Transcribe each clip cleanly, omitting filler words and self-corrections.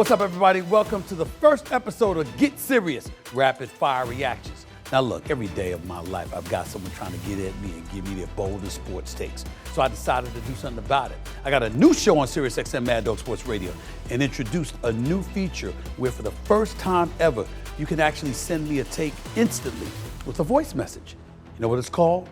What's up, everybody? Welcome to the first episode of Get Serious, Rapid Fire Reactions. Now look, every day of my life, I've got someone trying to get at me and give me their boldest sports takes. So I decided to do something about it. I got a new show on SiriusXM Mad Dog Sports Radio and introduced a new feature where for the first time ever, you can actually send me a take instantly with a voice message. You know what it's called?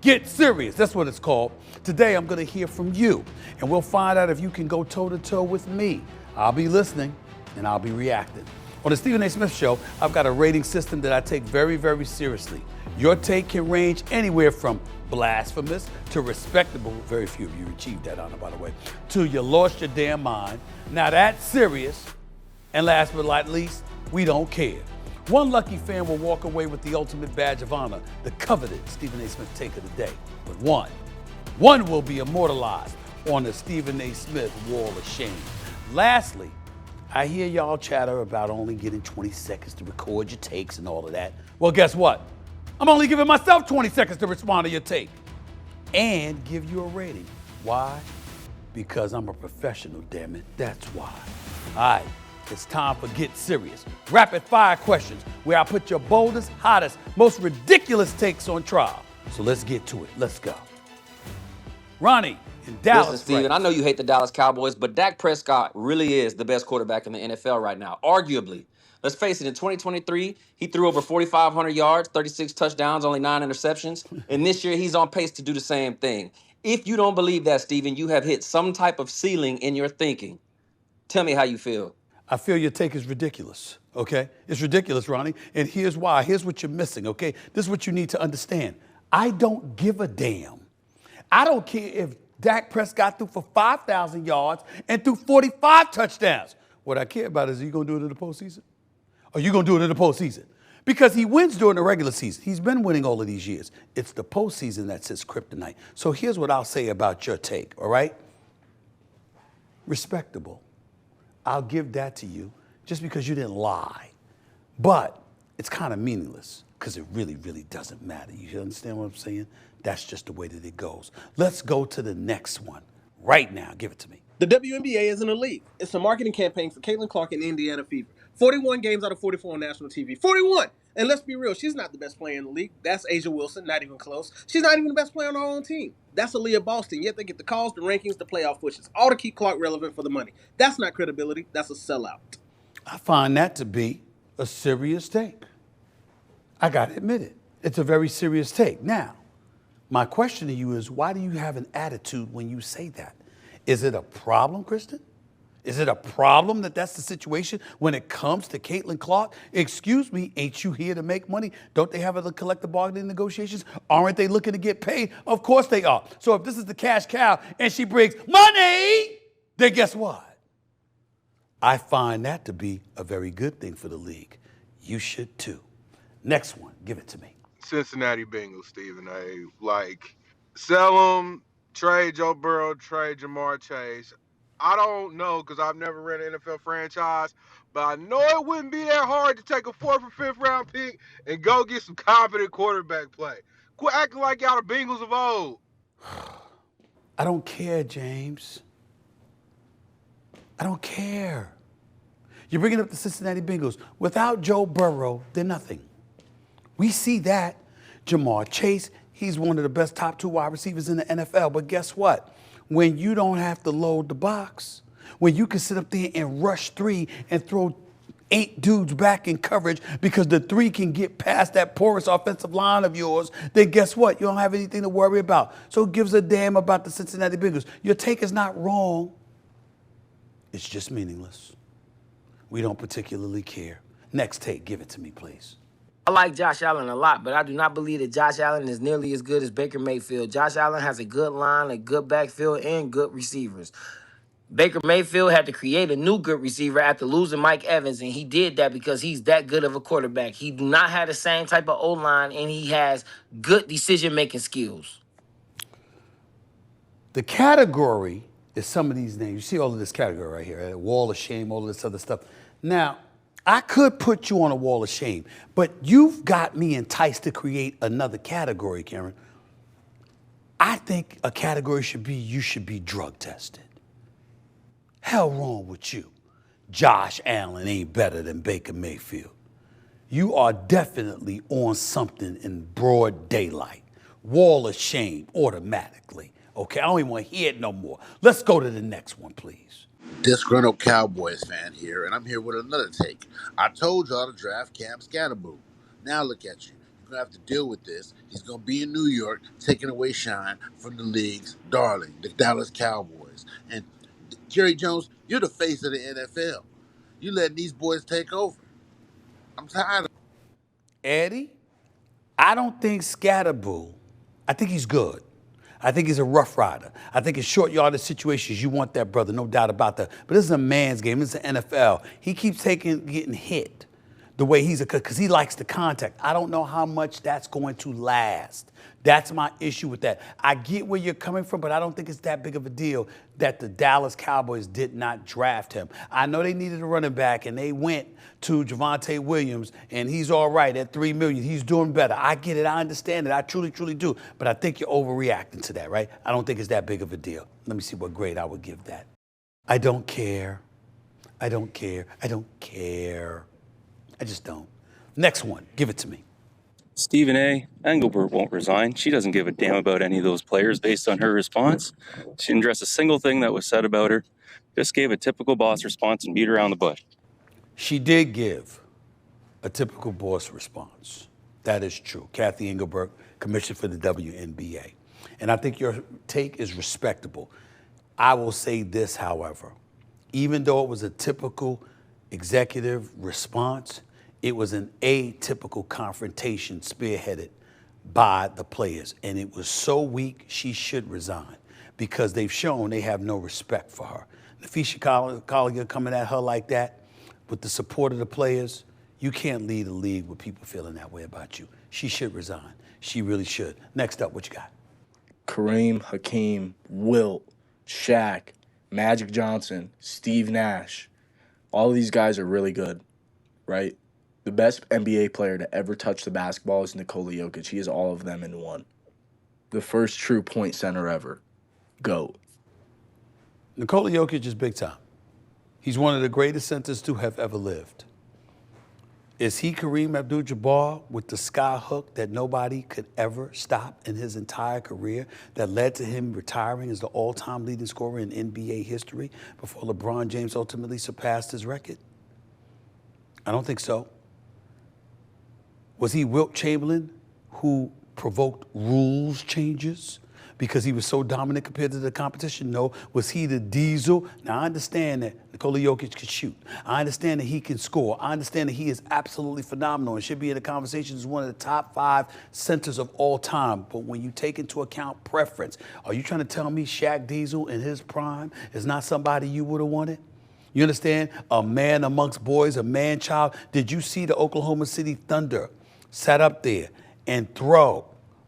Get Serious, that's what it's called. Today, I'm gonna hear from you, and we'll find out if you can go toe-to-toe with me. I'll be listening, and I'll be reacting. On the Stephen A. Smith Show, I've got a rating system that I take very, very seriously. Your take can range anywhere from blasphemous to respectable. Very few of you achieved that honor, by the way. To you lost your damn mind. Now that's serious. And last but not least, we don't care. One lucky fan will walk away with the ultimate badge of honor, the coveted Stephen A. Smith take of the day. But one will be immortalized on the Stephen A. Smith Wall of Shame. Lastly, I hear y'all chatter about only getting 20 seconds to record your takes and all of that. Well, guess what? I'm only giving myself 20 seconds to respond to your take and give you a rating. Why? Because I'm a professional, damn it. That's why. All right, it's time for Get Serious. Rapid fire questions where I put your boldest, hottest, most ridiculous takes on trial. So let's get to it. Let's go. Ronnie in Dallas. Listen, Steven, I know you hate the Dallas Cowboys, but Dak Prescott really is the best quarterback in the NFL right now, arguably. Let's face it, in 2023, he threw over 4,500 yards, 36 touchdowns, only 9 interceptions. And this year, he's on pace to do the same thing. If you don't believe that, Steven, you have hit some type of ceiling in your thinking. Tell me how you feel. I feel your take is ridiculous, okay? It's ridiculous, Ronnie, and here's why. Here's what you're missing, okay? This is what you need to understand. I don't give a damn. I don't care if Dak Prescott threw for 5,000 yards and threw 45 touchdowns. What I care about is, are you going to do it in the postseason? Are you going to do it in the postseason? Because he wins during the regular season. He's been winning all of these years. It's the postseason that's his kryptonite. So here's what I'll say about your take, all right? Respectable. I'll give that to you just because you didn't lie. But it's kind of meaningless because it really, really doesn't matter. You understand what I'm saying? That's just the way that it goes. Let's go to the next one right now. Give it to me. The WNBA isn't a league. It's a marketing campaign for Caitlin Clark and Indiana Fever. 41 games out of 44 on national TV. 41! And let's be real, she's not the best player in the league. That's Asia Wilson, not even close. She's not even the best player on her own team. That's Aaliyah Boston, yet they get the calls, the rankings, the playoff pushes, all to keep Clark relevant for the money. That's not credibility, that's a sellout. I find that to be a serious take. I gotta admit it. It's a very serious take. Now, my question to you is, why do you have an attitude when you say that? Is it a problem, Kristen? Is it a problem that that's the situation when it comes to Caitlin Clark? Excuse me, ain't you here to make money? Don't they have a collective bargaining negotiations? Aren't they looking to get paid? Of course they are. So if this is the cash cow and she brings money, then guess what? I find that to be a very good thing for the league. You should too. Next one, give it to me. Cincinnati Bengals, Stephen A. Like, sell them, trade Joe Burrow, trade Jamar Chase. I don't know because I've never ran an NFL franchise, but I know it wouldn't be that hard to take a 4th or 5th round pick and go get some competent quarterback play. Quit acting like y'all the Bengals of old. I don't care, James. I don't care. You're bringing up the Cincinnati Bengals. Without Joe Burrow, they're nothing. We see that. Jamar Chase, he's one of the best top 2 wide receivers in the NFL. But guess what? When you don't have to load the box, when you can sit up there and rush 3 and throw 8 dudes back in coverage because the 3 can get past that porous offensive line of yours, then guess what? You don't have anything to worry about. So who gives a damn about the Cincinnati Bengals? Your take is not wrong. It's just meaningless. We don't particularly care. Next take, give it to me, please. I like Josh Allen a lot, but I do not believe that Josh Allen is nearly as good as Baker Mayfield. Josh Allen has a good line, a good backfield, and good receivers. Baker Mayfield had to create a new good receiver after losing Mike Evans, and he did that because he's that good of a quarterback. He do not have the same type of O-line, and he has good decision-making skills. The category is some of these names. You see all of this category right here, right? Wall of Shame, all of this other stuff. Now, I could put you on a wall of shame, but you've got me enticed to create another category, Karen. I think a category should be you should be drug tested. Hell wrong with you. Josh Allen ain't better than Baker Mayfield. You are definitely on something in broad daylight. Wall of shame automatically. Okay, I don't even want to hear it no more. Let's go to the next one, please. Disgruntled Cowboys fan here, and I'm here with another take. I told y'all to draft Cam Scatterboo. Now look at you. You're going to have to deal with this. He's going to be in New York, taking away shine from the league's darling, the Dallas Cowboys. And Jerry Jones, you're the face of the NFL. You letting these boys take over. I'm tired of Eddie, I don't think Scatterboo, I think he's good. I think he's a rough rider. I think in short yardage situations, you want that brother, no doubt about that. But this is a man's game. This is the NFL. He keeps getting hit the way because he likes the contact. I don't know how much that's going to last. That's my issue with that. I get where you're coming from, but I don't think it's that big of a deal that the Dallas Cowboys did not draft him. I know they needed a running back, and they went to Javonte Williams, and he's all right at $3 million. He's doing better. I get it. I understand it. I truly, truly do. But I think you're overreacting to that, right? I don't think it's that big of a deal. Let me see what grade I would give that. I don't care. I don't care. I don't care. I just don't. Next one. Give it to me. Stephen A. Engelbert won't resign. She doesn't give a damn about any of those players based on her response. She didn't address a single thing that was said about her. Just gave a typical boss response and beat around the bush. She did give a typical boss response. That is true. Kathy Engelbert, commissioner for the WNBA. And I think your take is respectable. I will say this, however. Even though it was a typical executive response, it was an atypical confrontation spearheaded by the players. And it was so weak, she should resign because they've shown they have no respect for her. Nafisha Collier coming at her like that with the support of the players, you can't lead a league with people feeling that way about you. She should resign. She really should. Next up, what you got? Kareem, Hakeem, Wilt, Shaq, Magic Johnson, Steve Nash. All of these guys are really good, right? The best NBA player to ever touch the basketball is Nikola Jokić. He is all of them in one. The first true point center ever. GOAT. Nikola Jokić is big time. He's one of the greatest centers to have ever lived. Is he Kareem Abdul-Jabbar with the sky hook that nobody could ever stop in his entire career that led to him retiring as the all-time leading scorer in NBA history before LeBron James ultimately surpassed his record? I don't think so. Was he Wilt Chamberlain who provoked rules changes because he was so dominant compared to the competition? No. Was he the diesel? Now, I understand that Nikola Jokić can shoot. I understand that he can score. I understand that he is absolutely phenomenal and should be in the conversation as one of the top 5 centers of all time. But when you take into account preference, are you trying to tell me Shaq Diesel in his prime is not somebody you would have wanted? You understand? A man amongst boys, a man-child. Did you see the Oklahoma City Thunder sat up there and throw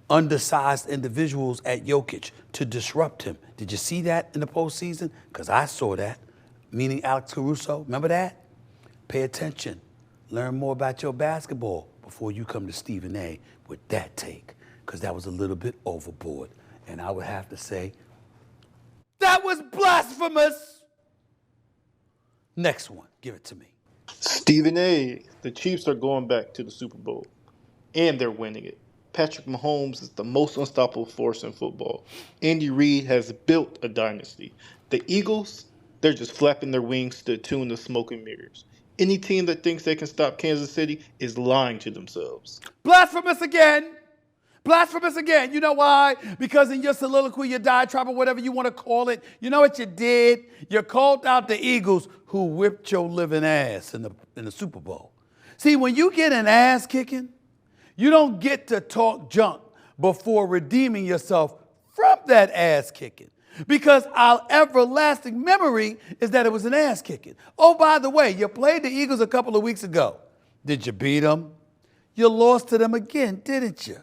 undersized individuals at Jokić to disrupt him? Did you see that in the postseason? Because I saw that, meaning Alex Caruso. Remember that? Pay attention. Learn more about your basketball before you come to Stephen A. with that take, because that was a little bit overboard. And I would have to say, that was blasphemous. Next one. Give it to me. Stephen A. The Chiefs are going back to the Super Bowl, and they're winning it. Patrick Mahomes is the most unstoppable force in football. Andy Reid has built a dynasty. The Eagles, they're just flapping their wings to the tune of smoke and mirrors. Any team that thinks they can stop Kansas City is lying to themselves. Blasphemous again. Blasphemous again. You know why? Because in your soliloquy, your diatribe, or whatever you want to call it, you know what you did? You called out the Eagles who whipped your living ass in the Super Bowl. See, when you get an ass kicking, you don't get to talk junk before redeeming yourself from that ass kicking. Because our everlasting memory is that it was an ass kicking. Oh, by the way, you played the Eagles a couple of weeks ago. Did you beat them? You lost to them again, didn't you?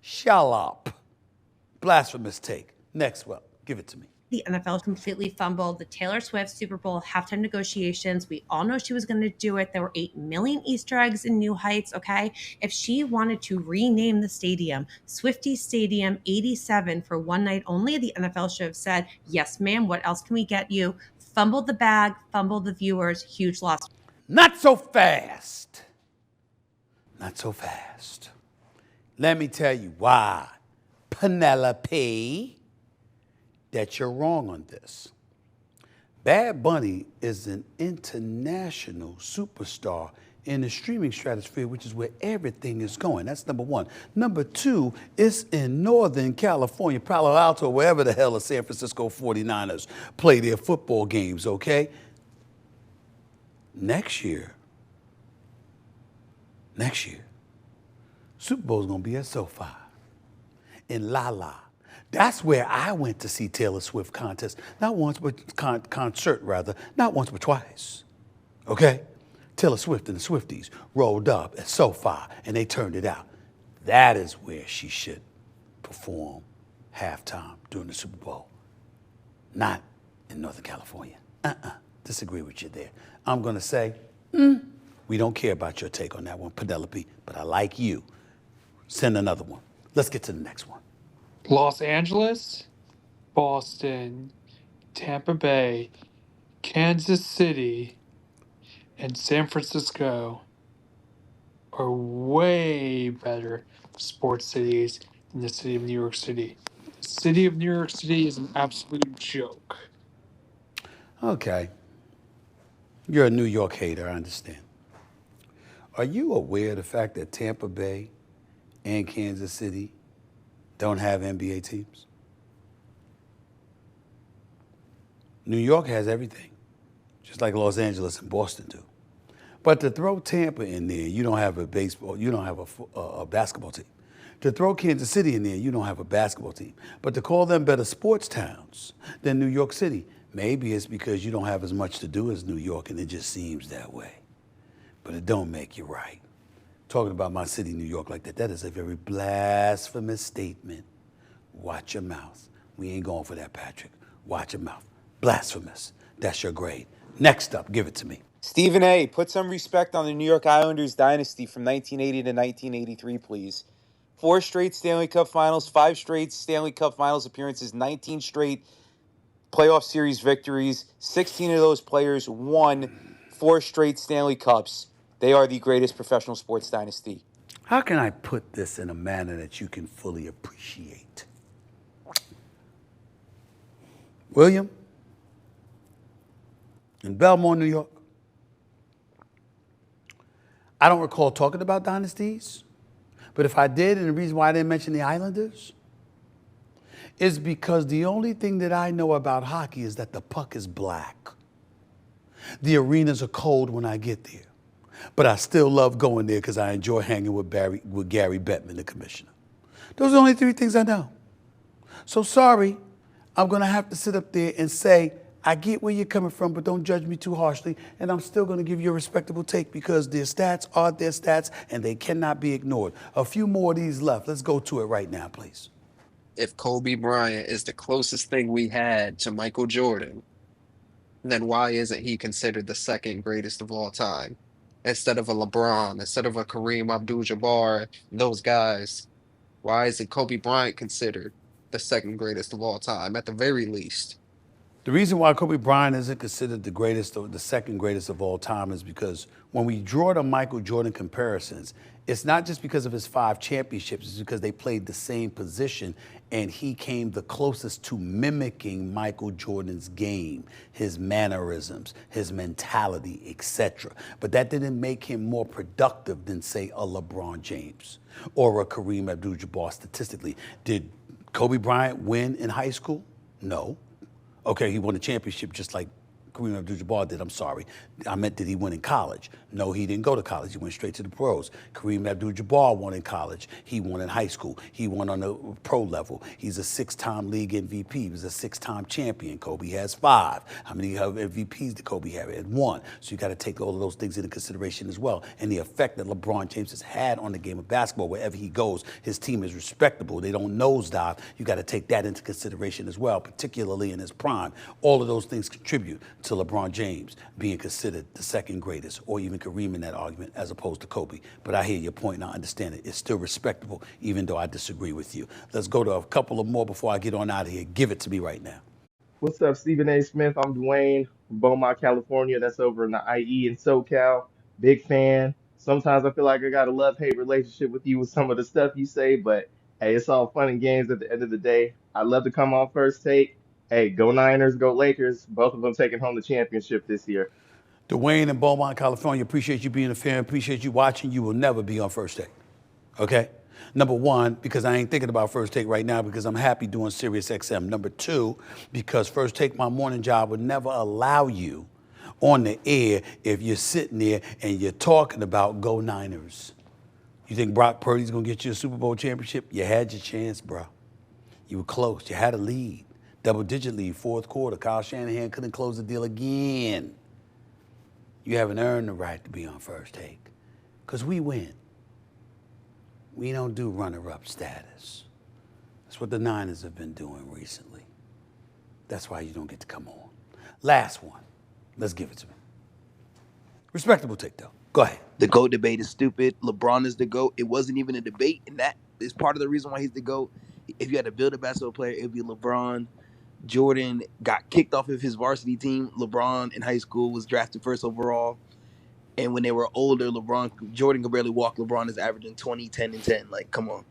Shut up. Blasphemous take. Next one. Give it to me. The NFL completely fumbled the Taylor Swift Super Bowl halftime negotiations. We all know she was going to do it. There were 8 million Easter eggs in New Heights, okay? If she wanted to rename the stadium Swiftie Stadium 87 for one night only, the NFL should have said, yes, ma'am, what else can we get you? Fumbled the bag, fumbled the viewers, huge loss. Not so fast. Not so fast. Let me tell you why, Penelope, that you're wrong on this. Bad Bunny is an international superstar in the streaming stratosphere, which is where everything is going. That's number one. Number two, it's in Northern California, Palo Alto, wherever the hell the San Francisco 49ers play their football games, okay? Next year, Super Bowl's gonna be at SoFi in La La. That's where I went to see Taylor Swift contest, not once, but concert rather, not once but twice. Okay? Taylor Swift and the Swifties rolled up at SoFi and they turned it out. That is where she should perform halftime during the Super Bowl, not in Northern California. Disagree with you there. I'm gonna say, we don't care about your take on that one, Penelope, but I like you. Send another one. Let's get to the next one. Los Angeles, Boston, Tampa Bay, Kansas City, and San Francisco are way better sports cities than the city of New York City. The city of New York City is an absolute joke. Okay. You're a New York hater, I understand. Are you aware of the fact that Tampa Bay and Kansas City don't have NBA teams? New York has everything, just like Los Angeles and Boston do. But to throw Tampa in there, you don't have a basketball team. To throw Kansas City in there, you don't have a basketball team. But to call them better sports towns than New York City, maybe it's because you don't have as much to do as New York and it just seems that way. But it don't make you right. Talking about my city, New York, like that is a very blasphemous statement. Watch your mouth. We ain't going for that, Patrick. Watch your mouth. Blasphemous. That's your grade. Next up, give it to me. Stephen A., put some respect on the New York Islanders dynasty from 1980 to 1983, please. 4 straight Stanley Cup Finals, 5 straight Stanley Cup Finals appearances, 19 straight playoff series victories. 16 of those players won 4 straight Stanley Cups. They are the greatest professional sports dynasty. How can I put this in a manner that you can fully appreciate? William, in Belmont, New York, I don't recall talking about dynasties, but if I did, and the reason why I didn't mention the Islanders is because the only thing that I know about hockey is that the puck is black. The arenas are cold when I get there, but I still love going there because I enjoy hanging with Gary Bettman, the commissioner. Those are the only 3 things I know. So sorry, I'm going to have to sit up there and say, I get where you're coming from, but don't judge me too harshly. And I'm still going to give you a respectable take because their stats are their stats and they cannot be ignored. A few more of these left. Let's go to it right now, please. If Kobe Bryant is the closest thing we had to Michael Jordan, then why isn't he considered the second greatest of all time? Instead of a LeBron, instead of a Kareem Abdul-Jabbar, those guys, why isn't Kobe Bryant considered the second greatest of all time, at the very least? The reason why Kobe Bryant isn't considered the greatest or the second greatest of all time is because when we draw the Michael Jordan comparisons, it's not just because of his 5 championships, it's because they played the same position and he came the closest to mimicking Michael Jordan's game, his mannerisms, his mentality, etc. But that didn't make him more productive than, say, a LeBron James or a Kareem Abdul-Jabbar statistically. Did Kobe Bryant win in high school? No. Okay, he won a championship just like Kareem Abdul-Jabbar did. I'm sorry. I meant, did he win in college? No, he didn't go to college. He went straight to the pros. Kareem Abdul-Jabbar won in college. He won in high school. He won on the pro level. He's a 6-time league MVP. He was a 6-time champion. Kobe has 5. How many MVPs did Kobe have? He had 1. So you got to take all of those things into consideration as well. And the effect that LeBron James has had on the game of basketball, wherever he goes, his team is respectable. They don't nosedive. You got to take that into consideration as well, particularly in his prime. All of those things contribute to LeBron James being considered the second greatest, or even Kareem in that argument, as opposed to Kobe. But I hear your point and I understand it. It's still respectable, even though I disagree with you. Let's go to a couple of more before I get on out of here. Give it to me right now. What's up, Stephen A. Smith? I'm Dwayne. Beaumont, California. That's over in the IE in SoCal. Big fan. Sometimes I feel like I got a love-hate relationship with you with some of the stuff you say, but hey, it's all fun and games at the end of the day. I love to come on first take. Hey, go Niners, go Lakers. Both of them taking home the championship this year. Dwayne in Beaumont, California, appreciate you being a fan, appreciate you watching. You will never be on First Take, okay? Number one, because I ain't thinking about First Take right now because I'm happy doing Sirius XM. Number two, because First Take, my morning job, would never allow you on the air if you're sitting there and you're talking about Go Niners. You think Brock Purdy's gonna get you a Super Bowl championship? You had your chance, bro. You were close. You had a lead, double-digit lead, fourth quarter. Kyle Shanahan couldn't close the deal again. You haven't earned the right to be on First Take, because we win. We don't do runner-up status. That's what the Niners have been doing recently. That's why you don't get to come on. Last one. Let's give it to me. Respectable take, though. Go ahead. The GOAT debate is stupid. LeBron is the GOAT. It wasn't even a debate, and that is part of the reason why he's the GOAT. If you had to build a basketball player, it would be LeBron. Jordan got kicked off of his varsity team. LeBron in high school was drafted first overall. And when they were older, Jordan could barely walk. LeBron is averaging 20, 10, and 10. Like, come on.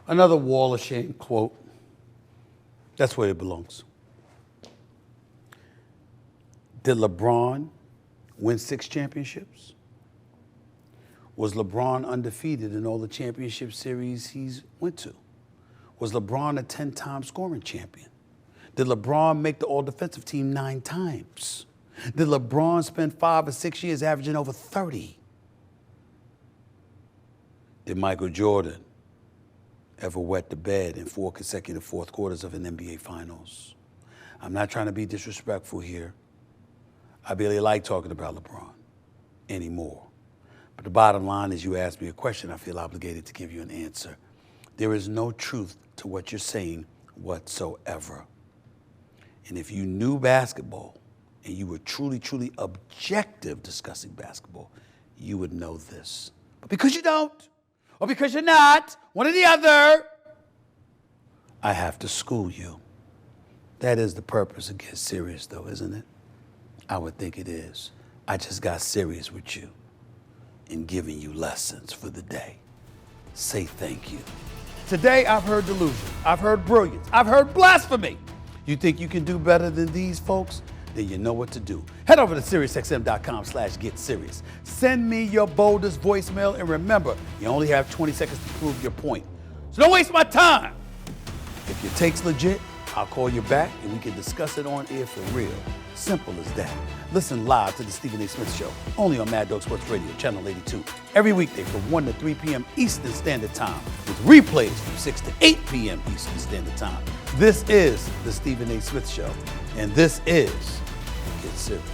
Another wall of shame quote. That's where it belongs. Did LeBron win 6 championships? Was LeBron undefeated in all the championship series he's went to? Was LeBron a 10-time scoring champion? Did LeBron make the all-defensive team 9 times? Did LeBron spend 5 or 6 years averaging over 30? Did Michael Jordan ever wet the bed in 4 consecutive fourth quarters of an NBA Finals? I'm not trying to be disrespectful here. I barely like talking about LeBron anymore. But the bottom line is you asked me a question, I feel obligated to give you an answer. There is no truth to what you're saying whatsoever. And if you knew basketball and you were truly, truly objective discussing basketball, you would know this. But because you don't, or because you're not, one or the other, I have to school you. That is the purpose of Get Serious, though, isn't it? I would think it is. I just got serious with you in giving you lessons for the day. Say thank you. Today, I've heard delusion. I've heard brilliance. I've heard blasphemy. You think you can do better than these folks? Then you know what to do. Head over to SiriusXM.com/GetSerious. Send me your boldest voicemail, and remember, you only have 20 seconds to prove your point. So don't waste my time. If your take's legit, I'll call you back and we can discuss it on air for real. Simple as that. Listen live to the Stephen A. Smith Show, only on Mad Dog Sports Radio, Channel 82, every weekday from 1 to 3 p.m. Eastern Standard Time, with replays from 6 to 8 p.m. Eastern Standard Time. This is the Stephen A. Smith Show, and this is Get Serious.